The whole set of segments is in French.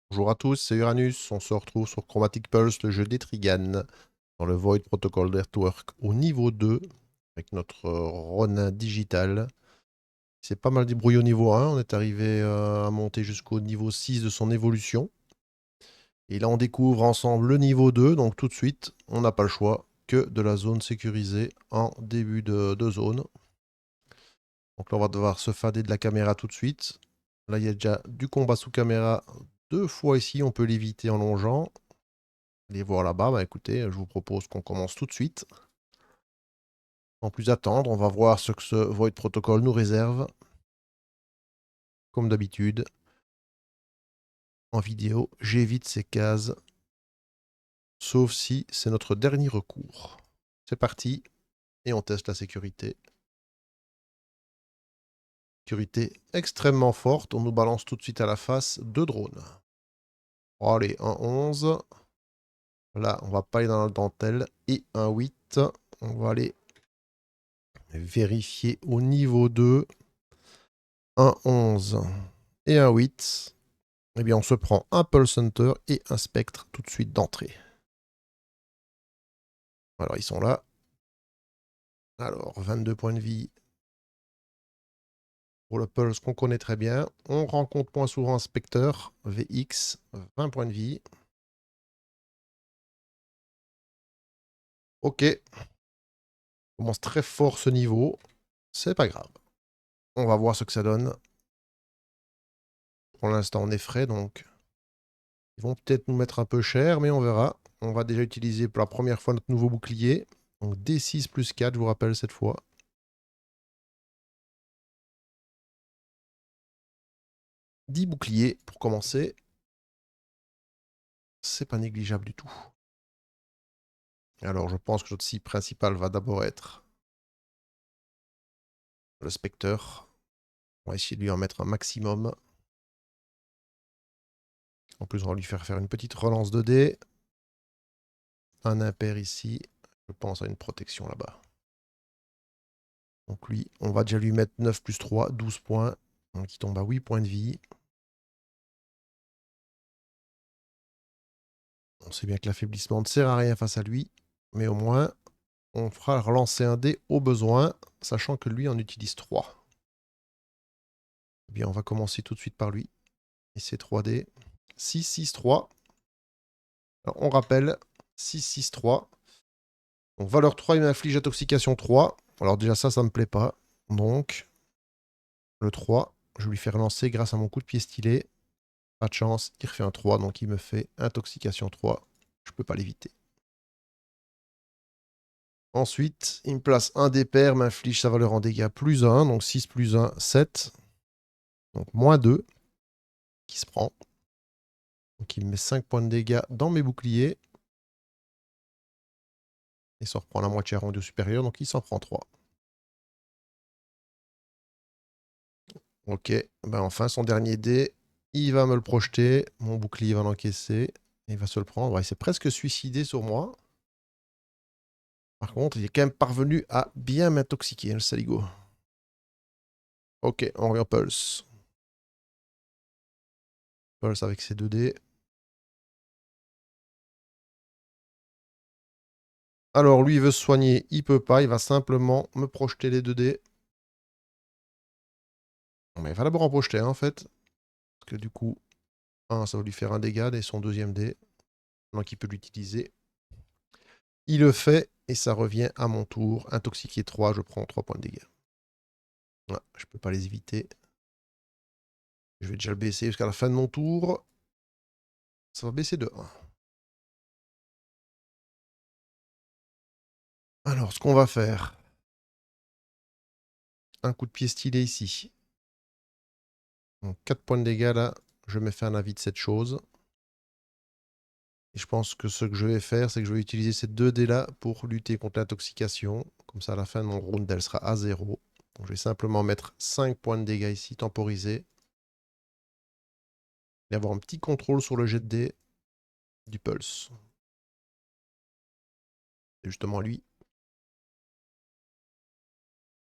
Bonjour à tous, c'est Uranus. On se retrouve sur Chromatic Pulse, le jeu des Triganes, dans le Void Protocol Network au niveau 2, avec notre Ronin digital. C'est pas mal débrouillé au niveau 1. On est arrivé à monter jusqu'au niveau 6 de son évolution. Et là, on découvre ensemble le niveau 2. Donc, tout de suite, on n'a pas le choix que de la zone sécurisée en début de zone. Donc, là, on va devoir se fader de la caméra tout de suite. Là, il y a déjà du combat sous caméra 2 fois ici. On peut l'éviter en longeant. Les voir là-bas, bah écoutez, je vous propose qu'on commence tout de suite. Sans plus attendre, on va voir ce que ce Void Protocol nous réserve. Comme d'habitude, en vidéo, j'évite ces cases, sauf si c'est notre dernier recours. C'est parti, et on teste la sécurité. Sécurité extrêmement forte, on nous balance tout de suite à la face 2 drones. Allez, un 11. Là, on va pas aller dans la dentelle. Et un 8. On va aller vérifier au niveau 2. Un 11 et un 8. Eh bien, on se prend un Pulse Hunter et un Spectre tout de suite d'entrée. Alors, ils sont là. Alors, 22 points de vie pour le Pulse qu'on connaît très bien. On rencontre moins souvent un Spectre, VX, 20 points de vie. Ok. On commence très fort ce niveau. C'est pas grave. On va voir ce que ça donne. Pour l'instant, on est frais, donc ils vont peut-être nous mettre un peu cher, mais on verra. On va déjà utiliser pour la première fois notre nouveau bouclier. Donc D6 plus 4, je vous rappelle cette fois. 10 boucliers pour commencer. C'est pas négligeable du tout. Alors, je pense que notre cible principale va d'abord être le Spectre. On va essayer de lui en mettre un maximum. En plus, on va lui faire faire une petite relance de dés. Un impair ici. Je pense à une protection là-bas. Donc lui, on va déjà lui mettre 9 plus 3, 12 points. Donc il tombe à 8 points de vie. On sait bien que l'affaiblissement ne sert à rien face à lui. Mais au moins, on fera relancer un dé au besoin, sachant que lui en utilise 3. Eh bien, on va commencer tout de suite par lui. Et c'est 3 dés. 6, 6, 3. Alors, on rappelle, 6, 6, 3. Donc, valeur 3, il m'inflige intoxication 3. Alors, déjà, ça me plaît pas. Donc, le 3, je vais lui faire lancer grâce à mon coup de pied stylé. Pas de chance, il refait un 3, donc il me fait intoxication 3. Je peux pas l'éviter. Ensuite, il me place un des pairs, m'inflige sa valeur en dégâts plus 1. Donc, 6 plus 1, 7. Donc, moins 2 qui se prend. Donc, il me met 5 points de dégâts dans mes boucliers. Et ça reprend la moitié arrondie au supérieur, donc il s'en prend 3. Ok, ben enfin, son dernier dé, il va me le projeter. Mon bouclier va l'encaisser. Il va se le prendre. Ouais, il s'est presque suicidé sur moi. Par contre, il est quand même parvenu à bien m'intoxiquer, le saligo. Ok, on regarde Pulse. Pulse avec ses 2 dés. Alors, lui, il veut se soigner. Il peut pas. Il va simplement me projeter les 2 dés. Mais il va d'abord en projeter un, en fait. Parce que du coup, un, ça va lui faire un dégât et son deuxième dé. Donc, il peut l'utiliser. Il le fait et ça revient à mon tour. Intoxiqué 3, je prends 3 points de dégâts. Ouais, je peux pas les éviter. Je vais déjà le baisser jusqu'à la fin de mon tour. Ça va baisser de 1. Alors, ce qu'on va faire. Un coup de pied stylé ici. Donc 4 points de dégâts là. Je me fais un avis de cette chose. Et je pense que ce que je vais faire, c'est que je vais utiliser ces 2 dés là pour lutter contre l'intoxication. Comme ça, à la fin de mon round, elle sera à 0. Donc, je vais simplement mettre 5 points de dégâts ici, temporisés. Et avoir un petit contrôle sur le jet de dés du pulse. C'est justement lui.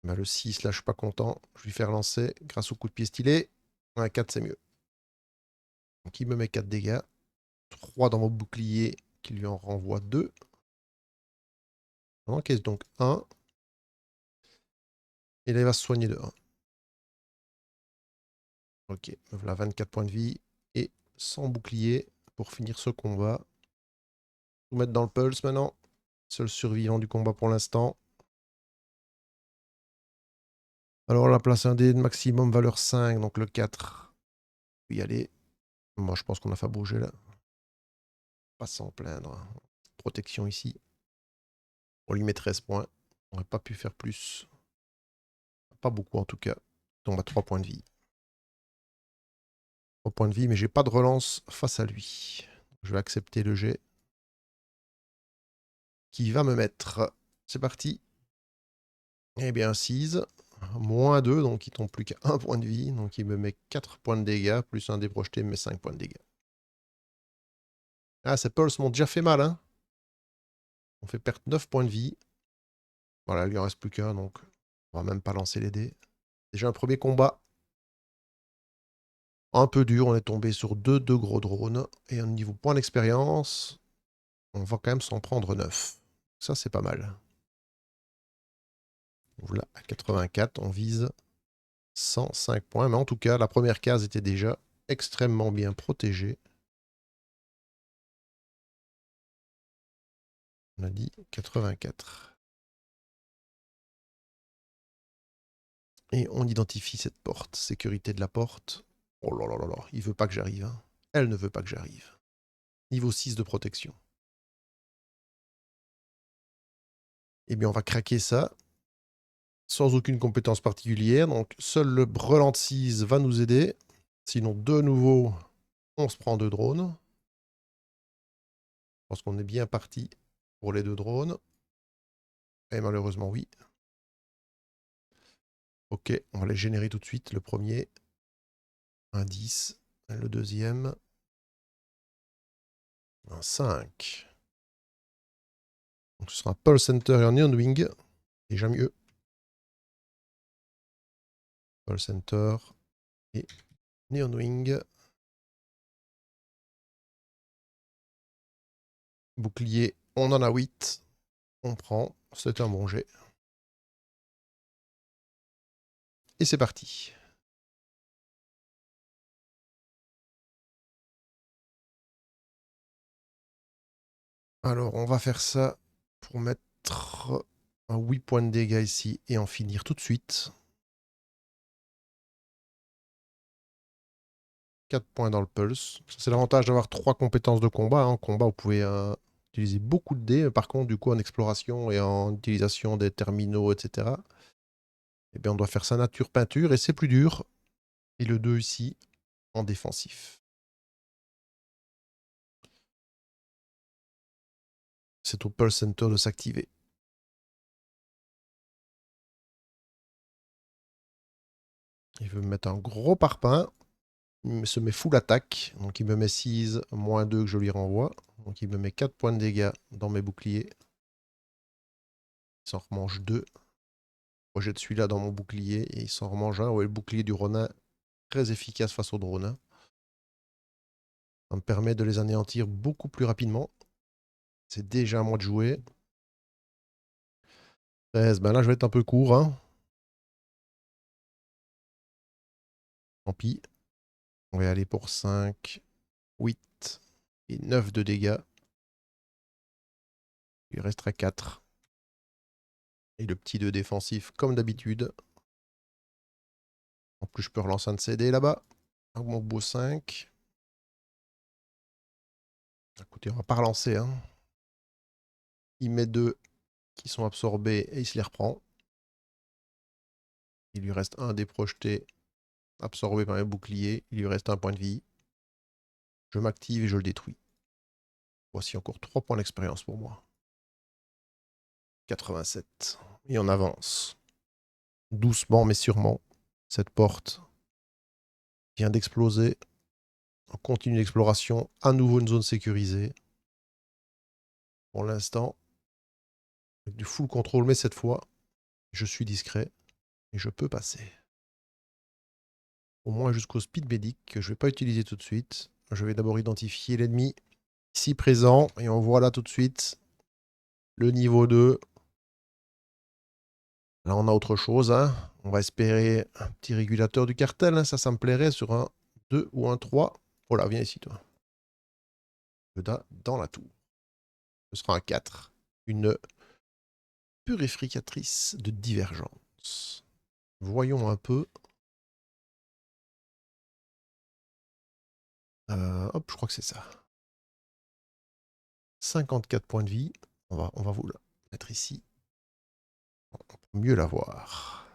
Bah, le 6, là, je suis pas content. Je vais lui faire lancer grâce au coup de pied stylé. Un 4, c'est mieux. Donc il me met 4 dégâts. 3 dans mon bouclier qui lui en renvoie 2. On encaisse donc 1. Et là, il va se soigner de 1. Ok, me voilà 24 points de vie. Et sans bouclier pour finir ce combat. Tout mettre dans le pulse maintenant. Seul survivant du combat pour l'instant. Alors la place 1 dé de maximum valeur 5, donc le 4. Puis y aller. Moi je pense qu'on a fait bouger là. Pas s'en plaindre. Protection ici. On lui met 13 points. On n'aurait pas pu faire plus. Pas beaucoup en tout cas. Il tombe à 3 points de vie. 3 points de vie, mais j'ai pas de relance face à lui. Je vais accepter le jet. Qui va me mettre. C'est parti. Eh bien 6. Moins 2, donc il tombe plus qu'à 1 point de vie. Donc il me met 4 points de dégâts, plus un dé projeté me met 5 points de dégâts. Ah, ces pulses m'ont déjà fait mal, hein. On fait perdre 9 points de vie. Voilà, il lui en reste plus qu'un, donc on va même pas lancer les dés. Déjà un premier combat. Un peu dur, on est tombé sur deux gros drones. Et au niveau point d'expérience, on va quand même s'en prendre 9. Ça, c'est pas mal. Voilà, à 84, on vise 105 points. Mais en tout cas, la première case était déjà extrêmement bien protégée. On a dit 84. Et on identifie cette porte. Sécurité de la porte. Oh là là là là, il veut pas que j'arrive. Hein. Elle ne veut pas que j'arrive. Niveau 6 de protection. Eh bien, on va craquer ça. Sans aucune compétence particulière. Donc, seul le Brelant 6 va nous aider. Sinon, de nouveau, on se prend 2 drones. Je pense qu'on est bien parti pour les 2 drones. Et malheureusement, oui. Ok, on va les générer tout de suite. Le premier, un 10. Le deuxième, un 5. Donc, ce sera un Pulse Center et un Neon Wing. Déjà mieux. Pulse Center et Neon Wing. Bouclier, on en a 8. On prend. C'est un bon jet. Et c'est parti. Alors, on va faire ça pour mettre un 8 points de dégâts ici et en finir tout de suite. 4 points dans le pulse. C'est l'avantage d'avoir 3 compétences de combat. En combat, vous pouvez utiliser beaucoup de dés. Par contre, du coup, en exploration et en utilisation des terminaux, etc., eh bien, on doit faire ça nature peinture et c'est plus dur. Et le 2 ici, en défensif. C'est au Pulse Center de s'activer. Il veut me mettre un gros parpaing. Il se met full attaque. Donc il me met 6, moins 2 que je lui renvoie. Donc il me met 4 points de dégâts dans mes boucliers. Il s'en remange 2. Moi j'ai de celui-là dans mon bouclier et il s'en remange un. Ouais, le bouclier du Ronin, très efficace face au drone. Ça me permet de les anéantir beaucoup plus rapidement. C'est déjà à moi de jouer. 13, ben là je vais être un peu court. Hein. Tant pis. On va y aller pour 5, 8 et 9 de dégâts. Il restera 4. Et le petit 2 défensif comme d'habitude. En plus je peux relancer un de CD là-bas. Mon beau 5. Écoutez, on va pas relancer. Hein. Il met 2 qui sont absorbés et il se les reprend. Il lui reste un des projetés absorbé par un bouclier. Il lui reste un point de vie. Je m'active et je le détruis. Voici encore 3 points d'expérience pour moi. 87. Et on avance. Doucement mais sûrement. Cette porte vient d'exploser. On continue l'exploration. À nouveau une zone sécurisée. Pour l'instant, avec du full contrôle, mais cette fois, je suis discret et je peux passer. Au moins jusqu'au speed medic que je ne vais pas utiliser tout de suite. Je vais d'abord identifier l'ennemi ici présent. Et on voit là tout de suite le niveau 2. Là, on a autre chose. Hein. On va espérer un petit régulateur du cartel. Hein. Ça me plairait sur un 2 ou un 3. Oh là, viens ici, toi. Dans la tour. Ce sera un 4. Une purificatrice de divergence. Voyons un peu. Hop, je crois que c'est ça. 54 points de vie. On va vous le mettre ici. On peut mieux la voir.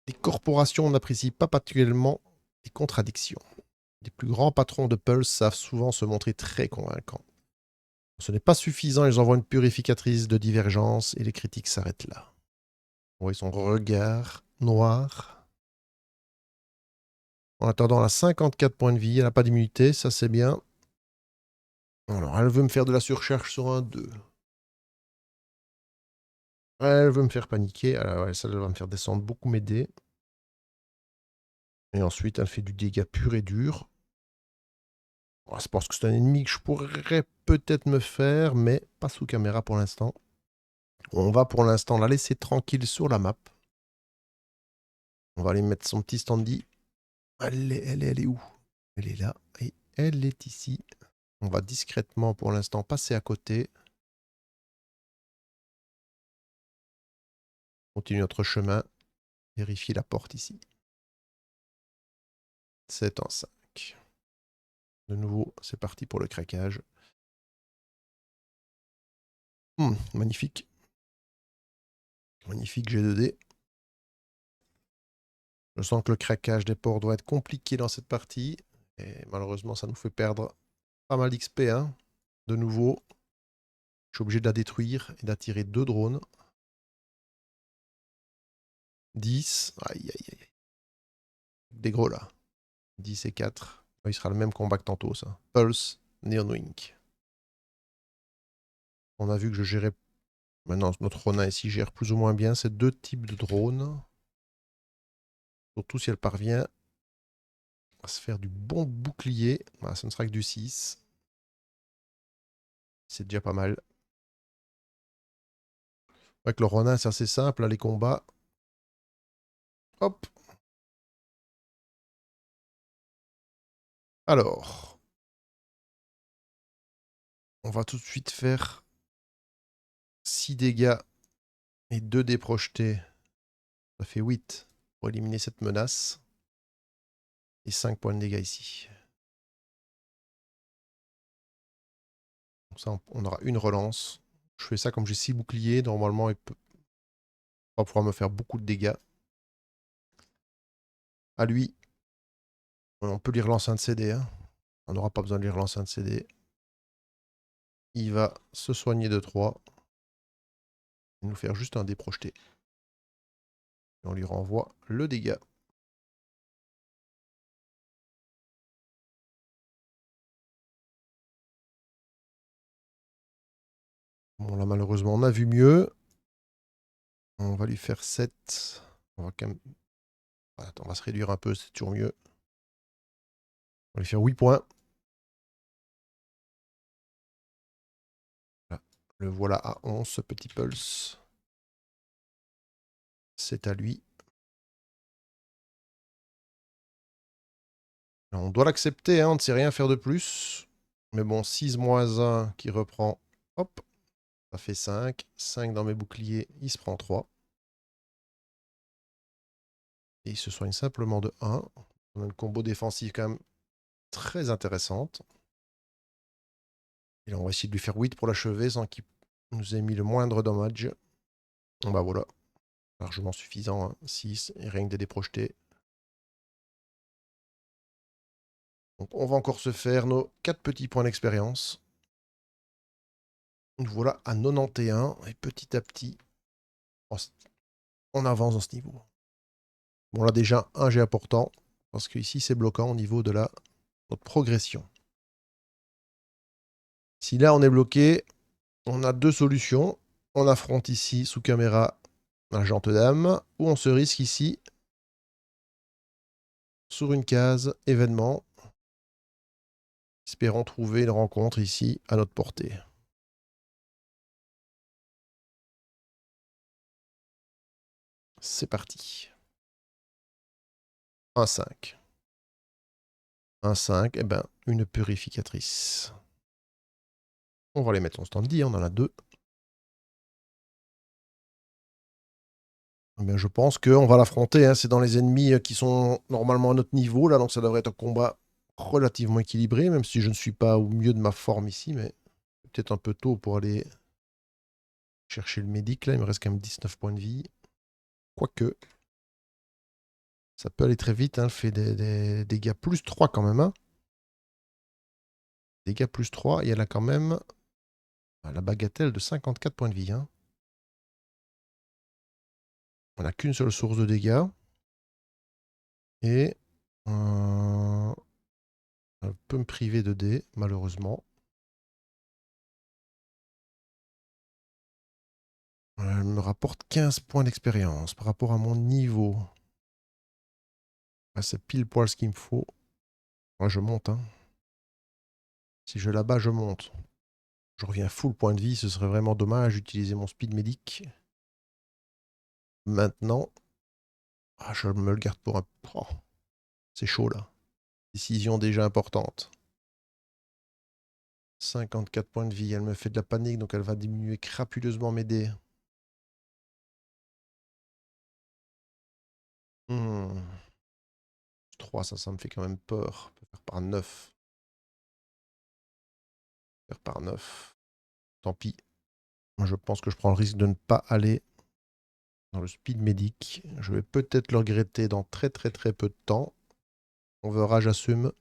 Les corporations n'apprécient pas particulièrement les contradictions. Les plus grands patrons de Pulse savent souvent se montrer très convaincants. Ce n'est pas suffisant, ils envoient une purificatrice de divergence et les critiques s'arrêtent là. Vous voyez son regard noir. En attendant, elle a 54 points de vie, elle n'a pas d'immunité, ça c'est bien. Alors, elle veut me faire de la surcharge sur un 2. Elle veut me faire paniquer. Alors, ouais, ça va me faire descendre beaucoup mes dés. Et ensuite, elle fait du dégât pur et dur. Oh, c'est parce que c'est un ennemi que je pourrais peut-être me faire, mais pas sous caméra pour l'instant. On va pour l'instant la laisser tranquille sur la map. On va aller mettre son petit standy. Elle est où? Elle est là. Et elle est ici. On va discrètement pour l'instant passer à côté. Continue notre chemin. Vérifier la porte ici. 7 en 5. De nouveau, c'est parti pour le craquage. Magnifique. Magnifique G2D. Je sens que le craquage des ports doit être compliqué dans cette partie. Et malheureusement, ça nous fait perdre pas mal d'XP. Hein. De nouveau, je suis obligé de la détruire et d'attirer 2 drones. 10. Aïe, aïe, aïe. Des gros là. 10 et 4. Il sera le même combat que tantôt, ça. Pulse, Neonwing. On a vu que je gérais... Maintenant, notre Ronin ici gère plus ou moins bien ces 2 types de drones. Surtout si elle parvient à se faire du bon bouclier. Voilà, ce ne sera que du 6. C'est déjà pas mal. Avec le Ronin, c'est assez simple, là, les combats. Hop. Alors. On va tout de suite faire 6 dégâts et 2 dés projetés. Ça fait 8 pour éliminer cette menace. Et 5 points de dégâts ici. Comme ça, on aura une relance. Je fais ça comme j'ai 6 boucliers. Normalement, il va pouvoir me faire beaucoup de dégâts. À lui, on peut lui relancer un de ses dés. Hein. On n'aura pas besoin de lui relancer un de ses dés. Il va se soigner de 3. Et nous faire juste un dé projeté. Et on lui renvoie le dégât. Bon, là, malheureusement, on a vu mieux. On va lui faire 7. On va quand même... Attends, on va se réduire un peu, c'est toujours mieux. On va lui faire 8 points. Voilà. Le voilà à 11, ce petit Pulse. C'est à lui. On doit l'accepter, hein, on ne sait rien faire de plus. Mais bon, 6 moins 1 qui reprend. Hop, ça fait 5. 5 dans mes boucliers, il se prend 3. Et il se soigne simplement de 1. On a une combo défensive quand même très intéressante. Et là, on va essayer de lui faire 8 pour l'achever sans qu'il nous ait mis le moindre dommage. Bah voilà, largement suffisant. Hein. 6 et rien que des dés projetés. Donc on va encore se faire nos 4 petits points d'expérience. Nous voilà à 91 et petit à petit, on avance dans ce niveau. Bon là déjà, un jet important, parce que ici c'est bloquant au niveau de notre progression. Si là on est bloqué, on a 2 solutions. On affronte ici sous caméra la Gente Dame, ou on se risque ici sur une case, événement. Espérons trouver une rencontre ici à notre portée. C'est parti. 1-5. 1-5, eh ben, une purificatrice. On va les mettre en stand-by, on en a 2. Eh bien, je pense qu'on va l'affronter, hein. C'est dans les ennemis qui sont normalement à notre niveau, là, donc ça devrait être un combat relativement équilibré, même si je ne suis pas au mieux de ma forme ici, mais peut-être un peu tôt pour aller chercher le médic, là. Il me reste quand même 19 points de vie. Quoique, ça peut aller très vite, hein. Elle fait des dégâts plus 3 quand même, hein. Dégâts plus 3, et elle a quand même la bagatelle de 54 points de vie, hein. On n'a qu'une seule source de dégâts. Et elle peut me priver de dés, malheureusement. Elle me rapporte 15 points d'expérience par rapport à mon niveau. Ah, c'est pile poil ce qu'il me faut. Moi, je monte, hein. Si je la bats, je monte. Je reviens full point de vie, ce serait vraiment dommage d'utiliser mon speed médic. Maintenant, je me le garde pour un... Oh, c'est chaud, là. Décision déjà importante. 54 points de vie, elle me fait de la panique, donc elle va diminuer crapuleusement mes dés. 3, ça me fait quand même peur. On peut faire par 9. Faire par 9. Tant pis. Moi, je pense que je prends le risque de ne pas aller dans le speed médic. Je vais peut-être le regretter dans très très très peu de temps. On verra, j'assume.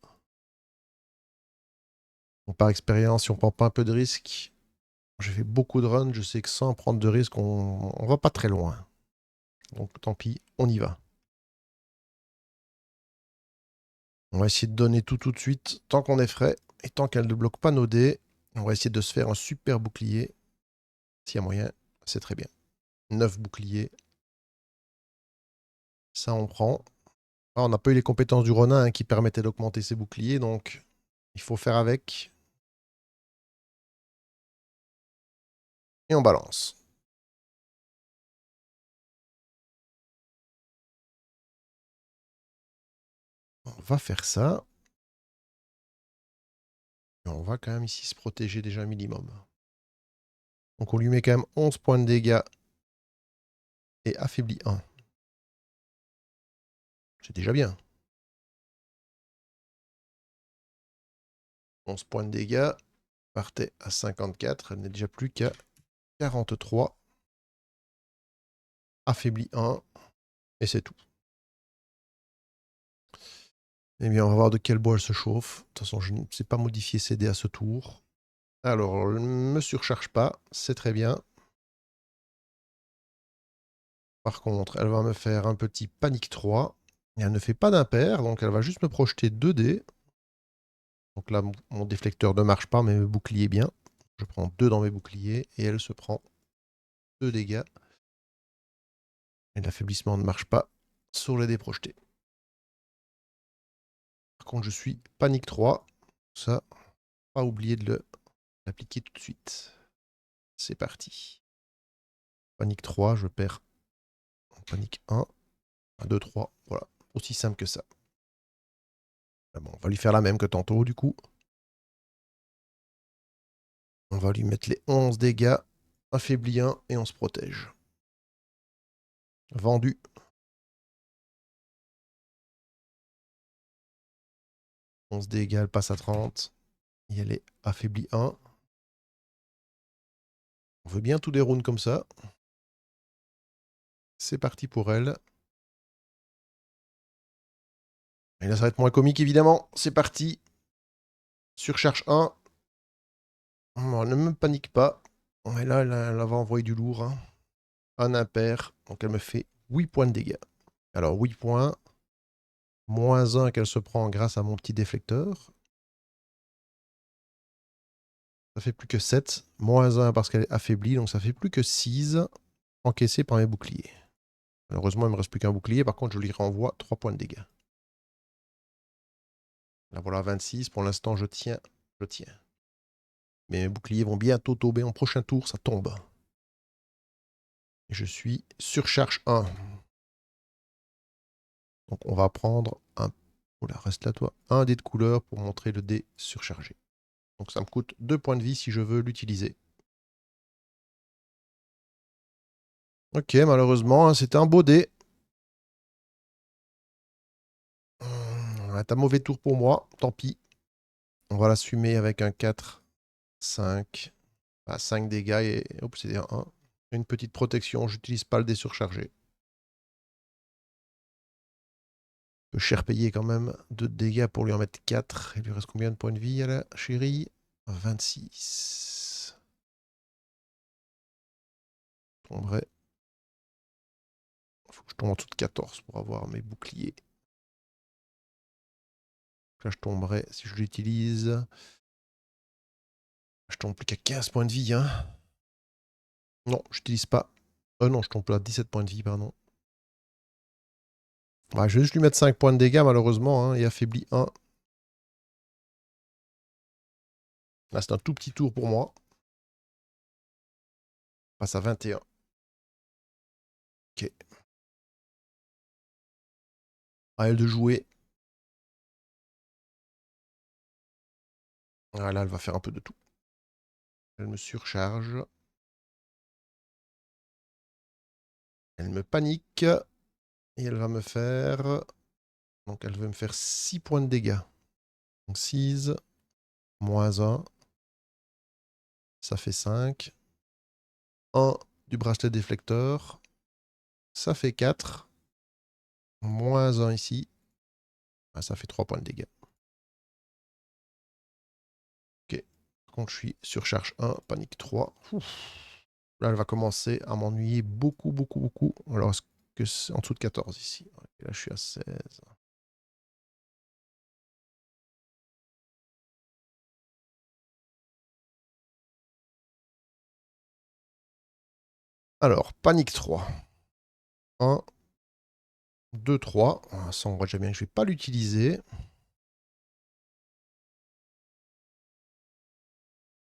Donc, par expérience, si on prend pas un peu de risque, j'ai fait beaucoup de runs, je sais que sans prendre de risque, on va pas très loin. Donc tant pis, on y va. On va essayer de donner tout de suite, tant qu'on est frais, et tant qu'elle ne bloque pas nos dés, on va essayer de se faire un super bouclier. S'il y a moyen, c'est très bien. 9 boucliers. Ça, on prend. Ah, on n'a pas eu les compétences du Ronin qui permettaient d'augmenter ses boucliers, donc il faut faire avec. Et on balance. On va faire ça. Et on va quand même ici se protéger déjà un minimum. Donc on lui met quand même 11 points de dégâts et affaibli 1. C'est déjà bien. 11 points de dégâts. Partait à 54. Elle n'est déjà plus qu'à 43. Affaibli 1. Et c'est tout. Eh bien, on va voir de quel bois elle se chauffe. De toute façon, je ne sais pas modifier ses dés à ce tour. Alors, elle ne me surcharge pas. C'est très bien. Par contre, elle va me faire un petit panique 3. Et elle ne fait pas d'impair, donc elle va juste me projeter 2 dés. Donc là, mon déflecteur ne marche pas, mais mes boucliers bien. Je prends 2 dans mes boucliers et elle se prend 2 dégâts. Et l'affaiblissement ne marche pas sur les dés projetés. Par contre, je suis panique 3. Ça, pas oublier de l'appliquer tout de suite. C'est parti. Panique 3, je perds en panique 1. 1, 2, 3. Voilà. Aussi simple que ça. Ah bon, on va lui faire la même que tantôt, du coup. On va lui mettre les 11 dégâts. Affaibli 1 et on se protège. Vendu. On se dégâts, elle passe à 30. Et elle est affaiblie 1. On veut bien tout des runes comme ça. C'est parti pour elle. Et là, ça va être moins comique, évidemment. C'est parti. Surcharge 1. On ne me panique pas. Et là, elle va envoyer du lourd, hein. Un impair. Donc, elle me fait 8 points de dégâts. Alors, 8 points. Moins 1 qu'elle se prend grâce à mon petit déflecteur. Ça fait plus que 7. Moins 1 parce qu'elle est affaiblie. Donc, ça fait plus que 6 encaissés par mes boucliers. Malheureusement, il ne me reste plus qu'un bouclier. Par contre, je lui renvoie 3 points de dégâts. Là voilà, 26. Pour l'instant, je tiens. Je tiens. Mais mes boucliers vont bientôt tomber en prochain tour, ça tombe. Et je suis surcharge 1. Donc on va prendre un... Oula, reste là toi. Un dé de couleur pour montrer le dé surchargé. Donc ça me coûte 2 points de vie si je veux l'utiliser. Ok, malheureusement, hein, c'était un beau dé. C'est un mauvais tour pour moi, tant pis. On va l'assumer avec un 4, 5. 5 dégâts et... Oups, c'est un 1. Une petite protection, j'utilise pas le dé surchargé. Cher payé quand même. 2 de dégâts pour lui en mettre 4. Il lui reste combien de points de vie à la chérie? 26. Je tomberai. Faut que je tombe en dessous de 14 pour avoir mes boucliers. Là, je tomberai si je l'utilise. Je tombe plus qu'à 15 points de vie. Hein. Non, j'utilise pas. Non, je tombe plus à 17 points de vie, pardon. Ouais, je vais juste lui mettre 5 points de dégâts, malheureusement, hein, et affaibli 1. Là, c'est un tout petit tour pour moi. On passe à 21. Ok. À elle de jouer. Ah, là, elle va faire un peu de tout. Elle me surcharge. Elle me panique. Et elle va me faire... Donc, elle veut me faire 6 points de dégâts. Donc, 6, moins 1. Ça fait 5. 1 du bracelet déflecteur. Ça fait 4. Moins 1 ici. Ah, ça fait 3 points de dégâts. Ok. Par contre, je suis surcharge 1, panique 3. Ouf. Là, elle va commencer à m'ennuyer beaucoup, beaucoup, beaucoup. Alors, est-ce que c'est en dessous de 14 ici? Ok, là, je suis à 16. Alors, panique 3. 1, 2, 3. Ah, ça, on voit déjà bien que je ne vais pas l'utiliser.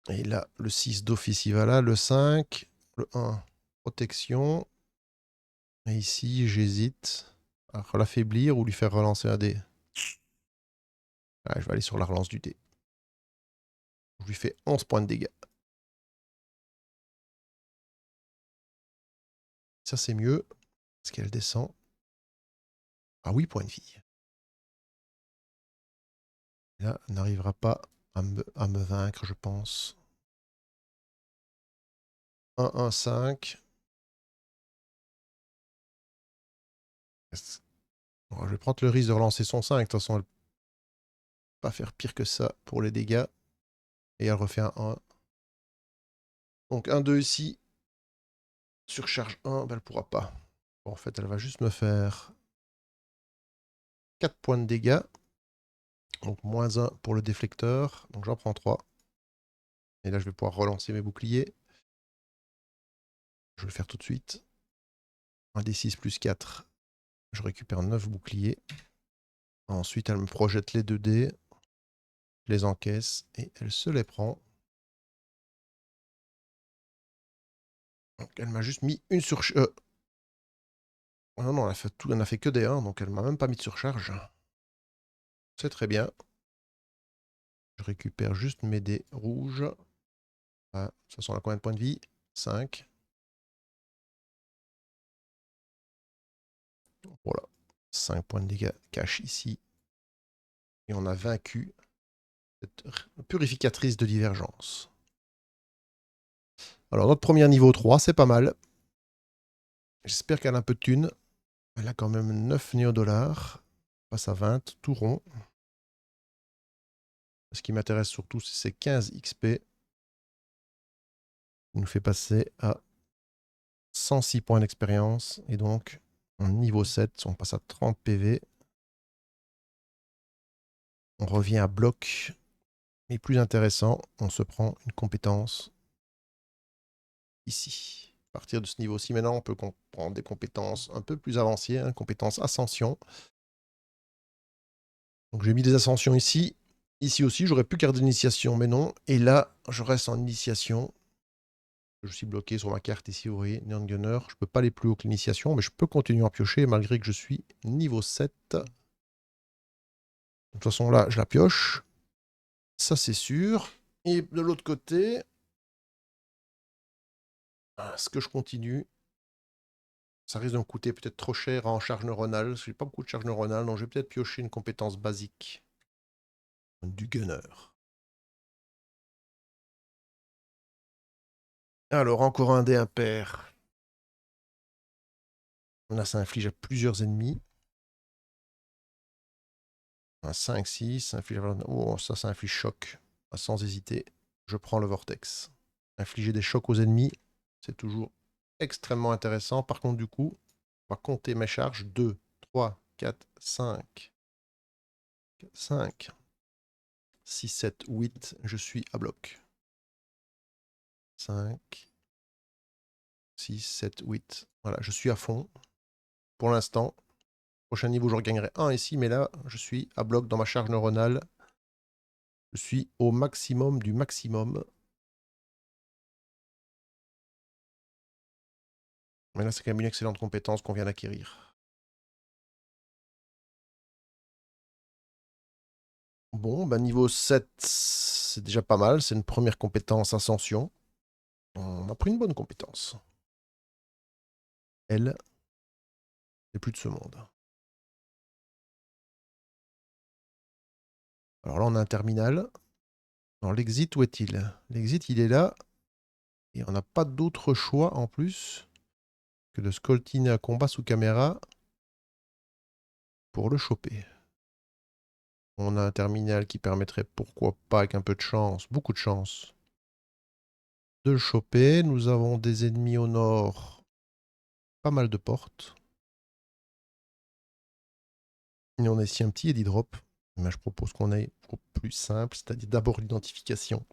Et là, le 6 d'office, il va là. Le 5, le 1, protection. Et ici, j'hésite à l'affaiblir ou lui faire relancer un dé. Ah, je vais aller sur la relance du dé. Je lui fais 11 points de dégâts. Ça, c'est mieux. Parce qu'elle descend. Ah, 8 points de vie. Là, elle n'arrivera pas à me vaincre, je pense. 1, 1, 5. Bon, je vais prendre le risque de relancer son 5. De toute façon, elle ne peut pas faire pire que ça pour les dégâts. Et elle refait un 1. Donc 1, 2 ici. Surcharge 1, ben, elle ne pourra pas. Bon, en fait, elle va juste me faire 4 points de dégâts. Donc moins 1 pour le déflecteur. Donc j'en prends 3. Et là, je vais pouvoir relancer mes boucliers. Je vais le faire tout de suite. 1 d 6 plus 4. Je récupère 9 boucliers. Ensuite, elle me projette les 2 dés. Je les encaisse et elle se les prend. Donc elle m'a juste mis une surcharge. Non, non, elle n'a fait que des 1, donc elle m'a même pas mis de surcharge. C'est très bien. Je récupère juste mes dés rouges. Ah, ça sent à combien de points de vie? 5. Voilà. 5 points de dégâts cash ici. Et on a vaincu cette purificatrice de divergence. Alors, notre premier niveau 3, c'est pas mal. J'espère qu'elle a un peu de thunes. Elle a quand même 9 néodollars. Passe à 20, tout rond. Ce qui m'intéresse surtout, c'est ces 15 XP. Il nous fait passer à 106 points d'expérience. Et donc, en niveau 7, on passe à 30 PV. On revient à bloc. Et plus intéressant, on se prend une compétence ici. À partir de ce niveau-ci, maintenant, on peut prendre des compétences un peu plus avancées, hein, compétences ascension. Donc j'ai mis des ascensions ici. Ici aussi, j'aurais pu garder l'initiation, mais non. Et là, je reste en initiation. Je suis bloqué sur ma carte ici, vous voyez, Neon Gunner. Je ne peux pas aller plus haut que l'initiation, mais je peux continuer à piocher malgré que je suis niveau 7. De toute façon, là, je la pioche. Ça, c'est sûr. Et de l'autre côté, est-ce que je continue? Ça risque de me coûter peut-être trop cher en charge neuronale. Je n'ai pas beaucoup de charge neuronale, donc je vais peut-être piocher une compétence basique du gunner. Alors, encore un dé impair. Là, ça inflige à plusieurs ennemis. Un 5, 6. Oh, ça inflige choc. Sans hésiter, je prends le vortex. Infliger des chocs aux ennemis, c'est toujours extrêmement intéressant. Par contre, du coup, on va compter mes charges. 2, 3, 4, 5. 5, 6, 7, 8. Je suis à bloc. 5, 6, 7, 8. Voilà, je suis à fond. Pour l'instant, prochain niveau, je regagnerai 1 ici, mais là, je suis à bloc dans ma charge neuronale. Je suis au maximum du maximum. Mais là, c'est quand même une excellente compétence qu'on vient d'acquérir. Bon, bah niveau 7, c'est déjà pas mal. C'est une première compétence ascension. On a pris une bonne compétence. Elle, c'est plus de ce monde. Alors là, on a un terminal. Alors l'exit, où est-il? L'exit, il est là. Et on n'a pas d'autre choix en plus que de scoltiner un combat sous caméra pour le choper. On a un terminal qui permettrait, pourquoi pas, avec un peu de chance, beaucoup de chance, de le choper. Nous avons des ennemis au nord, pas mal de portes. Et on a ici un petit eddy drop. Mais je propose qu'on aille au plus simple, c'est-à-dire d'abord l'identification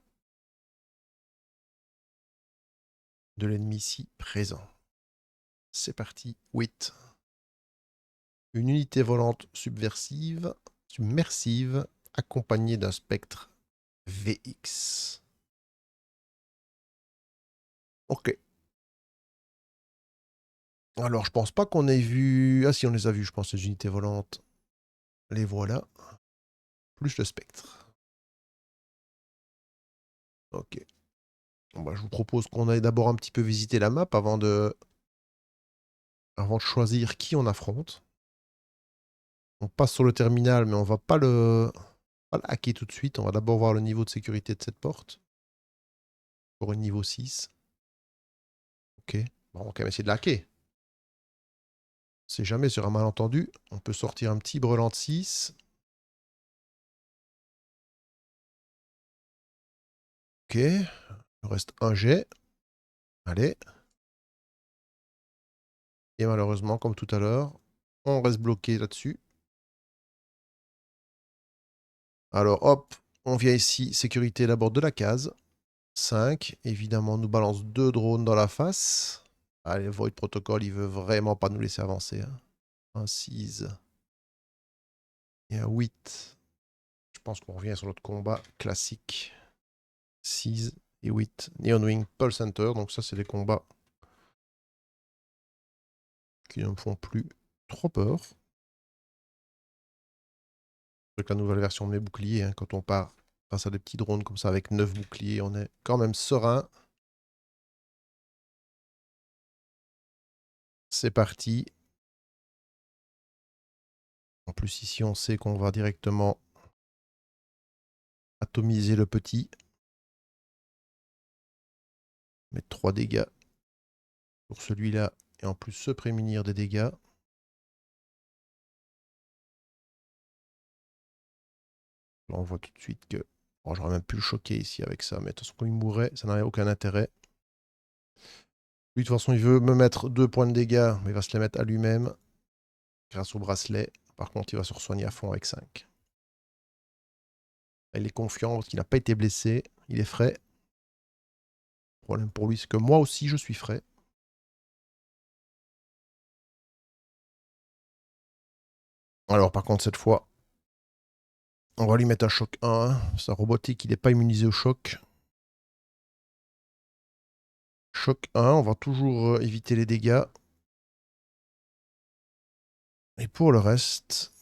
de l'ennemi ici présent. C'est parti, 8. Une unité volante submersive, accompagnée d'un spectre VX. Ok. Alors, je pense pas qu'on ait vu... Ah si, on les a vus, je pense, les unités volantes. Les voilà. Plus le spectre. Ok. Bon, bah, je vous propose qu'on aille d'abord un petit peu visiter la map avant de choisir qui on affronte. On passe sur le terminal, mais on va pas pas le hacker tout de suite. On va d'abord voir le niveau de sécurité de cette porte. Pour une niveau 6. Ok. Bon, on va quand même essayer de la hacker. C'est jamais sur un malentendu. On peut sortir un petit brelan de 6. Ok. Il reste un jet. Allez. Et malheureusement, comme tout à l'heure, on reste bloqué là-dessus. Alors hop, on vient ici, sécurité d'abord de la case. 5. Évidemment, on nous balance 2 drones dans la face. Allez, Void Protocol, il veut vraiment pas nous laisser avancer. Hein. Un 6 et un 8. Je pense qu'on revient sur notre combat classique. 6 et 8. Neon Wing, Pulse Center. Donc ça, c'est des combats qui ne me font plus trop peur. Avec la nouvelle version de mes boucliers, hein, quand on part face à des petits drones comme ça avec 9 boucliers, on est quand même serein. C'est parti. En plus, ici, on sait qu'on va directement atomiser le petit. Mettre 3 dégâts pour celui-là. Et en plus, se prémunir des dégâts. Là, on voit tout de suite que... Bon, j'aurais même pu le choquer ici avec ça. Mais de toute façon, quand il mourrait, ça n'aurait aucun intérêt. Lui, de toute façon, il veut me mettre 2 points de dégâts. Mais il va se les mettre à lui-même. Grâce au bracelet. Par contre, il va se soigner à fond avec 5. Il est confiant parce qu'il n'a pas été blessé. Il est frais. Le problème pour lui, c'est que moi aussi, je suis frais. Alors, par contre, cette fois, On va lui mettre un choc 1. Sa robotique, il n'est pas immunisé au choc. Choc 1, on va toujours éviter les dégâts. Et pour le reste,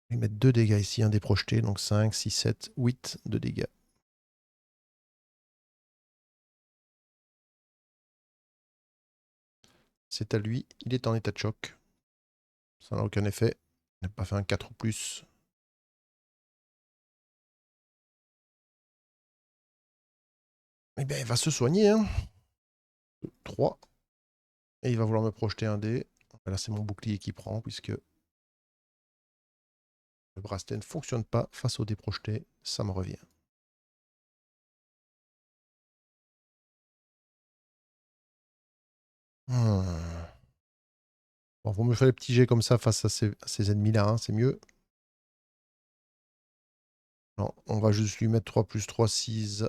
on va lui mettre 2 dégâts ici, un dé projeté, donc 5, 6, 7, 8 de dégâts. C'est à lui, il est en état de choc. Ça n'a aucun effet. Il n'a pas fait un 4 ou plus. Eh bien, il va se soigner. Hein. 3. Et il va vouloir me projeter un dé. Là, c'est mon bouclier qui prend, puisque le bracelet ne fonctionne pas face au dé projeté. Ça me revient. Bon, vous me faites les petits jets comme ça face à ces ennemis-là, hein, c'est mieux. Non, on va juste lui mettre 3 plus 3, 6.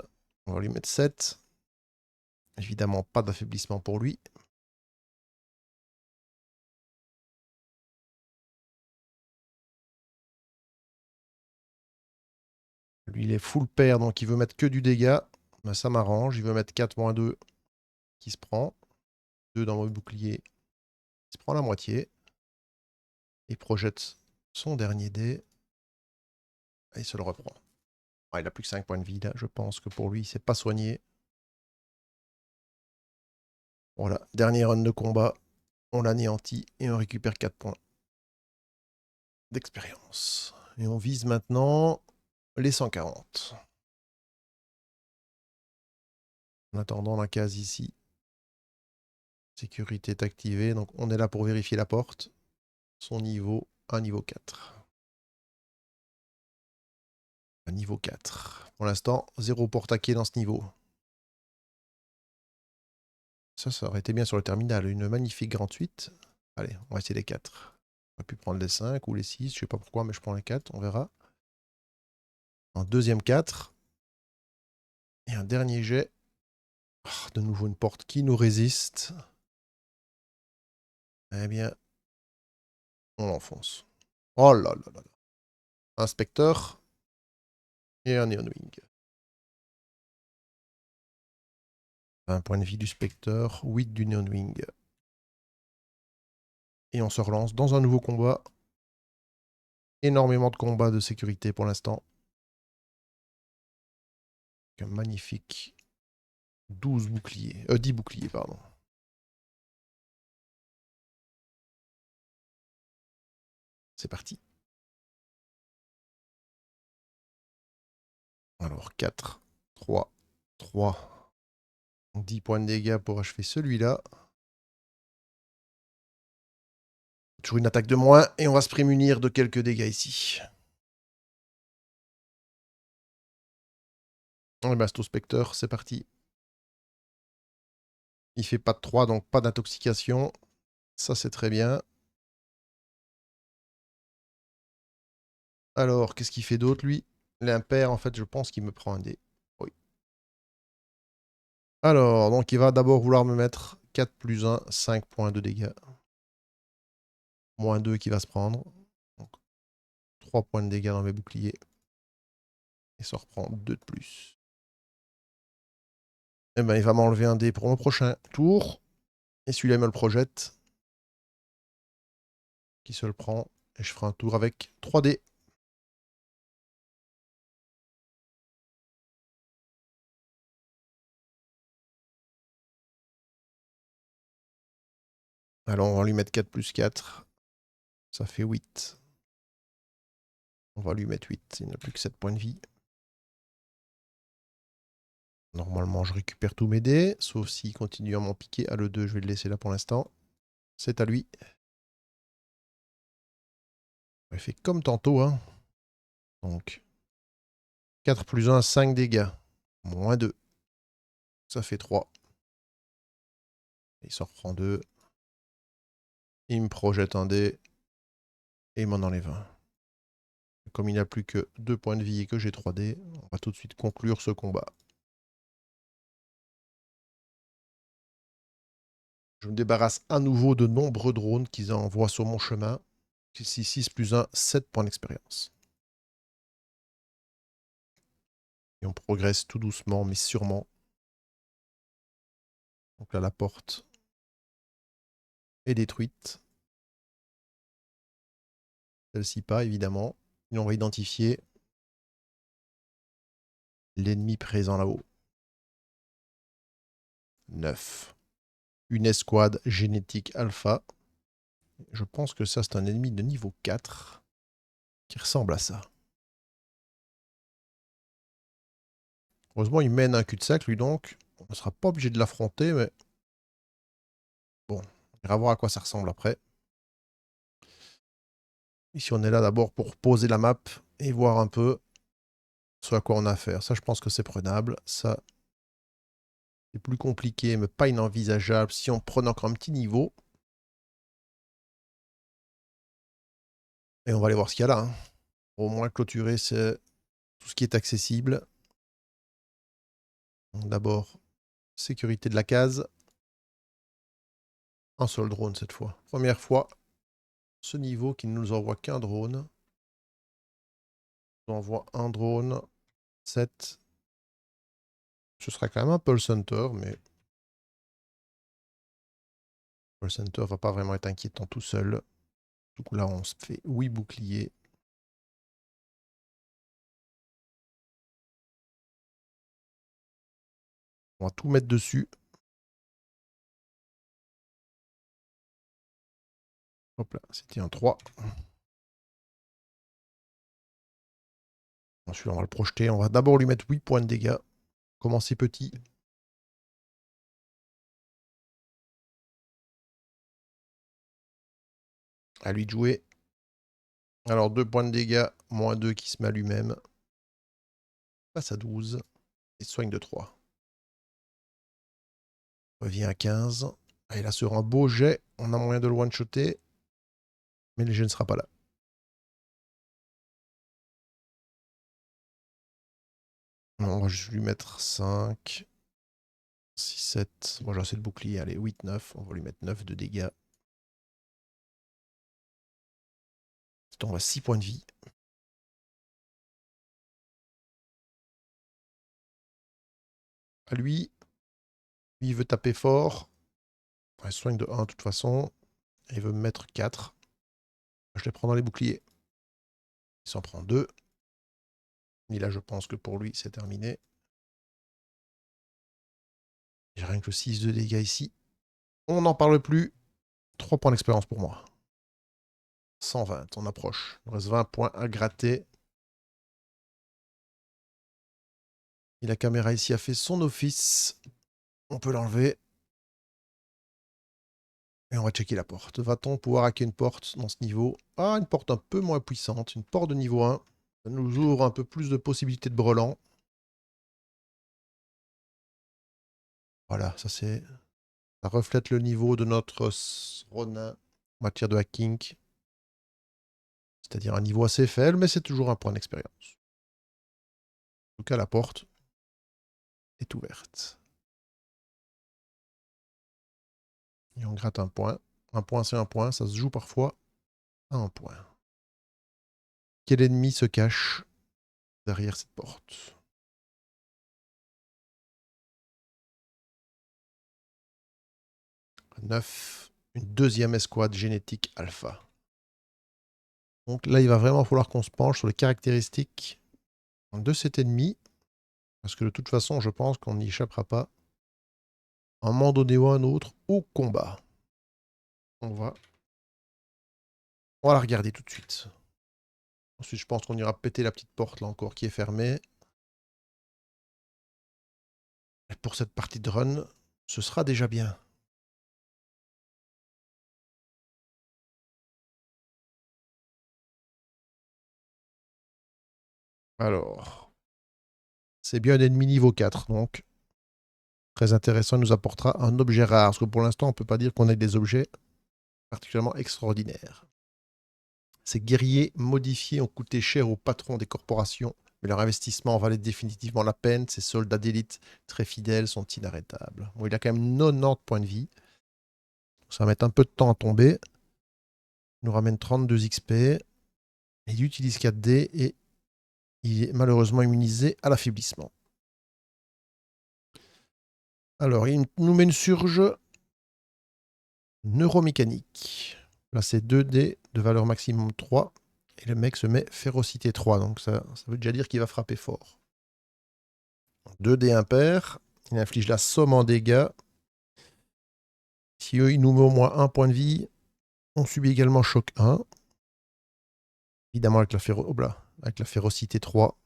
On va lui mettre 7. Évidemment, pas d'affaiblissement pour lui. Lui, il est full pair, donc il veut mettre que du dégât. Ben, ça m'arrange. Il veut mettre 4 moins 2 qui se prend. 2 dans mon bouclier. Il se prend la moitié. Il projette son dernier dé. Et il se le reprend. Ah, il a plus que 5 points de vie là. Je pense que pour lui, il ne s'est pas soigné. Voilà, dernier run de combat. On l'anéantit et on récupère 4 points d'expérience. Et on vise maintenant les 140. En attendant la case ici. Sécurité est activée, donc on est là pour vérifier la porte. Son niveau, un niveau 4. Un niveau 4. Pour l'instant, 0 porte hackée dans ce niveau. Ça aurait été bien sur le terminal. Une magnifique grande suite. Allez, on va essayer les 4. On aurait pu prendre les 5 ou les 6, je sais pas pourquoi, mais je prends les 4, on verra. Un deuxième 4. Et un dernier jet. Oh, de nouveau une porte qui nous résiste. Eh bien, on l'enfonce. Oh là là là là. Un Spectre et un Neon Wing. 20 points de vie du Spectre, 8 du Neon Wing. Et on se relance dans un nouveau combat. Énormément de combats de sécurité pour l'instant. Un magnifique 12 boucliers. 10 boucliers, pardon. C'est parti. Alors 4, 3, 3. 10 points de dégâts pour achever celui-là. Toujours une attaque de moins et on va se prémunir de quelques dégâts ici. On Masto Spectre, c'est parti. Il fait pas de 3, donc pas d'intoxication. Ça, c'est très bien. Alors, qu'est-ce qu'il fait d'autre, lui? L'impair, en fait, je pense qu'il me prend un dé. Oui. Alors, donc il va d'abord vouloir me mettre 4 plus 1, 5 points de dégâts. Moins 2 qui va se prendre. Donc, 3 points de dégâts dans mes boucliers. Et ça reprend 2 de plus. Eh ben, il va m'enlever un dé pour mon prochain tour. Et celui-là, il me le projette. Qui se le prend. Et je ferai un tour avec 3 dés. Alors, on va lui mettre 4 plus 4. Ça fait 8. On va lui mettre 8. Il n'a plus que 7 points de vie. Normalement, je récupère tous mes dés. Sauf s'il continue à m'en piquer. Ah, le 2, je vais le laisser là pour l'instant. C'est à lui. Il fait comme tantôt. Hein. Donc, 4 plus 1, 5 dégâts. Moins 2. Ça fait 3. Il s'en reprend 2. Il me projette un dé. Et il m'en enlève un. Comme il n'a plus que 2 points de vie et que j'ai 3 dés, on va tout de suite conclure ce combat. Je me débarrasse à nouveau de nombreux drones qu'ils envoient sur mon chemin. Ici, 6 plus 1, 7 points d'expérience. Et on progresse tout doucement, mais sûrement. Donc là, la porte est détruite. Celle-ci pas, évidemment. Et on va identifier l'ennemi présent là-haut. 9. Une escouade génétique alpha. Je pense que ça, c'est un ennemi de niveau 4 qui ressemble à ça. Heureusement, il mène un cul-de-sac, lui, donc. On ne sera pas obligé de l'affronter, mais... Bon, on ira voir à quoi ça ressemble après. Ici, on est là d'abord pour poser la map et voir un peu ce à quoi on a affaire. Ça, je pense que c'est prenable. Ça, c'est plus compliqué, mais pas inenvisageable si on prend encore un petit niveau. Et on va aller voir ce qu'il y a là. Hein. Au moins clôturer tout ce qui est accessible. D'abord, sécurité de la case. Un seul drone cette fois. Première fois, ce niveau qui ne nous envoie qu'un drone. Nous envoie un drone. 7. Ce sera quand même un Pulse Hunter, mais Pulse Hunter va pas vraiment être inquiétant tout seul. Du coup là, on se fait 8 boucliers. On va tout mettre dessus. Hop là, c'était un 3. Ensuite, on va le projeter. On va d'abord lui mettre 8 points de dégâts. Commencer petit. À lui de jouer. Alors, 2 points de dégâts, moins 2 qui se met à lui-même. Passe à 12. Et soigne de 3. Revient à 15. Et là, sur un beau jet, on a moyen de le one-shotter. Mais le jet ne sera pas là. On va juste lui mettre 5, 6, 7. Bon, j'ai assez de bouclier. Allez, 8, 9. On va lui mettre 9 de dégâts. Ça tombe à 6 points de vie. À lui. Lui, il veut taper fort. Il soigne de 1 de toute façon. Et il veut me mettre 4. Je les prends dans les boucliers. Il s'en prend 2. Et là, je pense que pour lui, c'est terminé. J'ai rien que 6 de dégâts ici. On n'en parle plus. 3 points d'expérience pour moi. 120, on approche. Il nous reste 20 points à gratter. Et la caméra ici a fait son office. On peut l'enlever. Et on va checker la porte. Va-t-on pouvoir hacker une porte dans ce niveau? Ah, une porte un peu moins puissante. Une porte de niveau 1. Ça nous ouvre un peu plus de possibilités de brelan. Voilà, ça c'est... Ça reflète le niveau de notre Ronin en matière de hacking. C'est-à-dire un niveau assez faible, mais c'est toujours un point d'expérience. En tout cas, la porte est ouverte. Et on gratte un point. Un point, c'est un point. Ça se joue parfois à un point. Quel ennemi se cache derrière cette porte? 9. Une deuxième escouade génétique alpha. Donc là, il va vraiment falloir qu'on se penche sur les caractéristiques de cet ennemi. Parce que de toute façon, je pense qu'on n'y échappera pas. À un moment donné ou à un autre, au combat. On va la regarder tout de suite. Ensuite, je pense qu'on ira péter la petite porte là encore qui est fermée. Et pour cette partie de run, ce sera déjà bien. Alors, c'est bien un ennemi niveau 4, donc très intéressant, il nous apportera un objet rare, parce que pour l'instant, on ne peut pas dire qu'on ait des objets particulièrement extraordinaires. Ces guerriers modifiés ont coûté cher aux patrons des corporations, mais leur investissement en valait définitivement la peine. Ces soldats d'élite très fidèles sont inarrêtables. Bon, il a quand même 90 points de vie. Ça va mettre un peu de temps à tomber. Il nous ramène 32 XP. Il utilise 4D et Il est malheureusement immunisé à l'affaiblissement. Alors, il nous met une surge neuromécanique. Là, c'est 2 dés de valeur maximum 3. Et le mec se met férocité 3. Donc, ça veut déjà dire qu'il va frapper fort. 2 dés impairs. Il inflige la somme en dégâts. Si il nous met au moins 1 point de vie, on subit également choc 1. Évidemment, avec la férocité 3,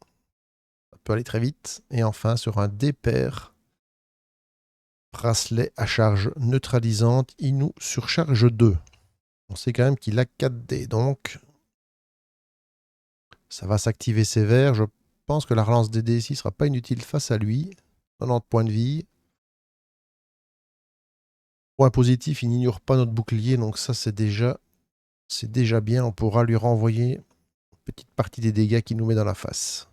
ça peut aller très vite. Et enfin, sur un dé pair, bracelet à charge neutralisante, il nous surcharge 2. On sait quand même qu'il a 4 dés, donc ça va s'activer sévère. Je pense que la relance des dés ici ne sera pas inutile face à lui. 90 points de vie. Point positif, il n'ignore pas notre bouclier, donc ça c'est déjà bien. On pourra lui renvoyer une petite partie des dégâts qu'il nous met dans la face.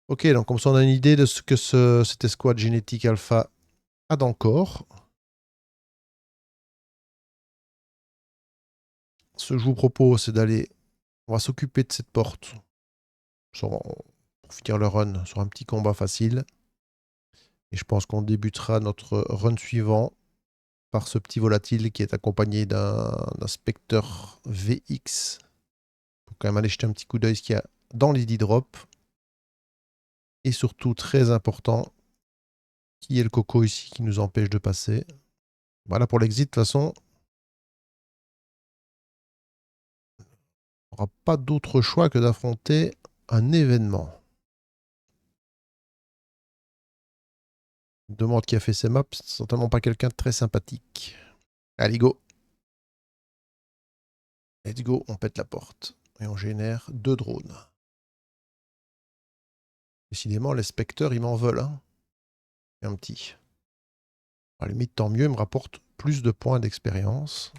Ok, donc comme ça on a une idée de ce que cette escouade génétique alpha a dans le corps. Ce que je vous propose, c'est d'aller... On va s'occuper de cette porte pour finir le run sur un petit combat facile. Et je pense qu'on débutera notre run suivant par ce petit volatile qui est accompagné d'un Spectre VX. Faut quand même aller jeter un petit coup d'œil ce qu'il y a dans les 10 drops. Et surtout, très important, qui est le coco ici qui nous empêche de passer. Voilà pour l'exit. De toute façon, on n'aura pas d'autre choix que d'affronter un événement. Demande qui a fait ces maps, c'est certainement pas quelqu'un de très sympathique. Allez, go. Let's go, on pète la porte. Et on génère 2 drones. Décidément, les specteurs, ils m'en veulent. Hein. Et un petit. À la limite, tant mieux, il me rapporte plus de points d'expérience.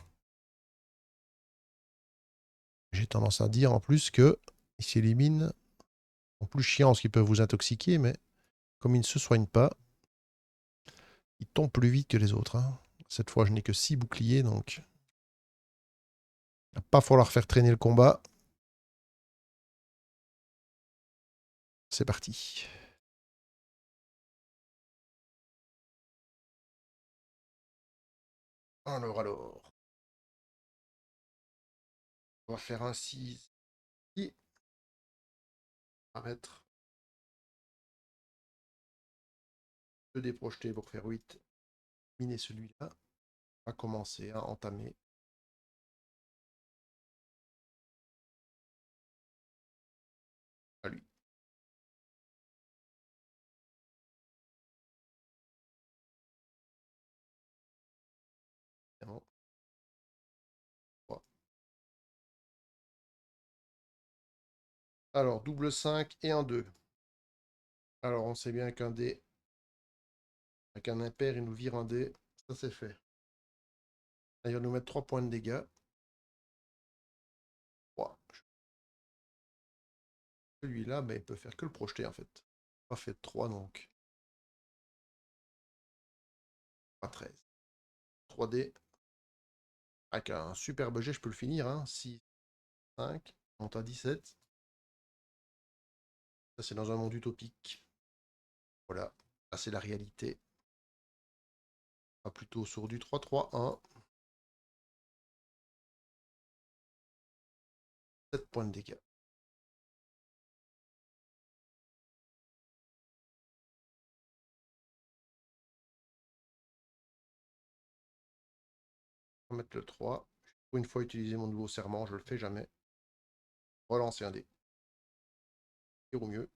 J'ai tendance à dire en plus que il s'élimine en plus chiant ce qui peut vous intoxiquer, mais comme il ne se soigne pas, il tombe plus vite que les autres. Hein. Cette fois, je n'ai que 6 boucliers, donc il va pas falloir faire traîner le combat. C'est parti. Alors. On va faire un 6. On va mettre 2 dés projetés pour faire 8. Miner celui-là. On va commencer à entamer. À lui. Évidemment. 3. Alors, double 5 et un 2. Alors, on sait bien qu'un dé, avec un impair, il nous vire un dé. Ça, c'est fait. Là, il va nous mettre 3 points de dégâts. 3. Celui-là, ben, il peut faire que le projeter, en fait. Pas fait de 3, donc. Pas 13. 3D. Avec un superbe jet, je peux le finir. Hein. 6, 5. On monte à 17. Ça, c'est dans un monde utopique. Voilà. Là, c'est la réalité. On va plutôt sur du 3-3-1. 7 points de dégâts. On va mettre le 3. Pour une fois utiliser mon nouveau serment, je le fais jamais. Relancer un dé. Et au mieux.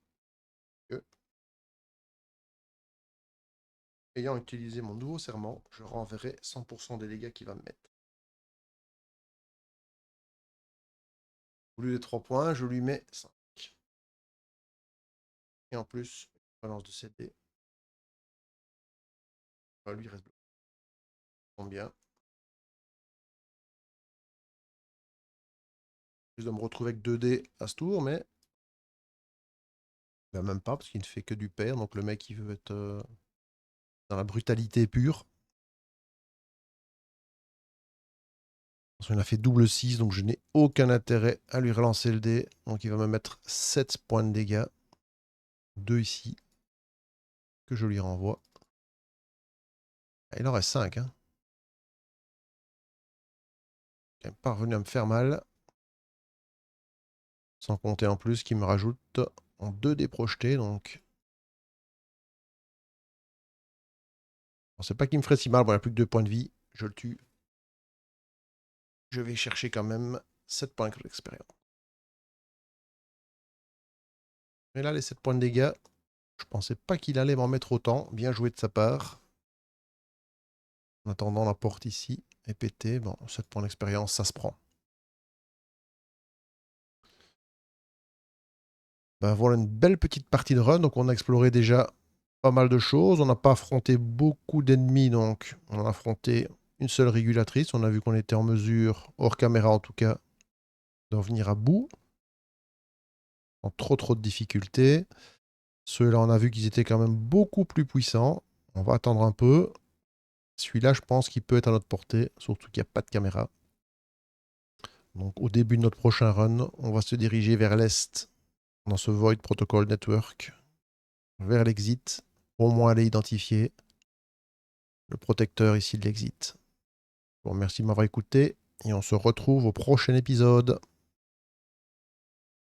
Ayant utilisé mon nouveau serment, je renverrai 100% des dégâts qu'il va me mettre. Au lieu des 3 points, je lui mets 5. Et en plus, relance de 7 dés. Lui reste bloqué. Bien. Je dois me retrouver avec 2 dés à ce tour, mais ben, même pas, parce qu'il ne fait que du pair, donc le mec il veut être dans la brutalité pure. Il a fait double 6, donc je n'ai aucun intérêt à lui relancer le dé. Donc il va me mettre 7 points de dégâts. 2 ici. Que je lui renvoie. Il en reste 5. Hein. Il n'est pas revenu à me faire mal. Sans compter en plus qu'il me rajoute en 2 dés projetés. Donc. On sait pas qu'il me ferait si mal. Bon, il n'a plus que 2 points de vie. Je le tue. Je vais chercher quand même 7 points d'expérience. Et là, les 7 points de dégâts, je pensais pas qu'il allait m'en mettre autant. Bien joué de sa part. En attendant, la porte ici est pétée. Bon, 7 points d'expérience, ça se prend. Ben, voilà une belle petite partie de run. Donc, on a exploré déjà pas mal de choses. On n'a pas affronté beaucoup d'ennemis. Donc, on a affronté une seule régulatrice. On a vu qu'on était en mesure, hors caméra en tout cas, d'en venir à bout. Sans trop de difficultés. Ceux-là, on a vu qu'ils étaient quand même beaucoup plus puissants. On va attendre un peu. Celui-là, je pense qu'il peut être à notre portée, surtout qu'il n'y a pas de caméra. Donc, au début de notre prochain run, on va se diriger vers l'est, dans ce Void Protocol Network, vers l'exit. Au moins aller identifier le protecteur ici de l'exit. Je vous remercie de m'avoir écouté et on se retrouve au prochain épisode.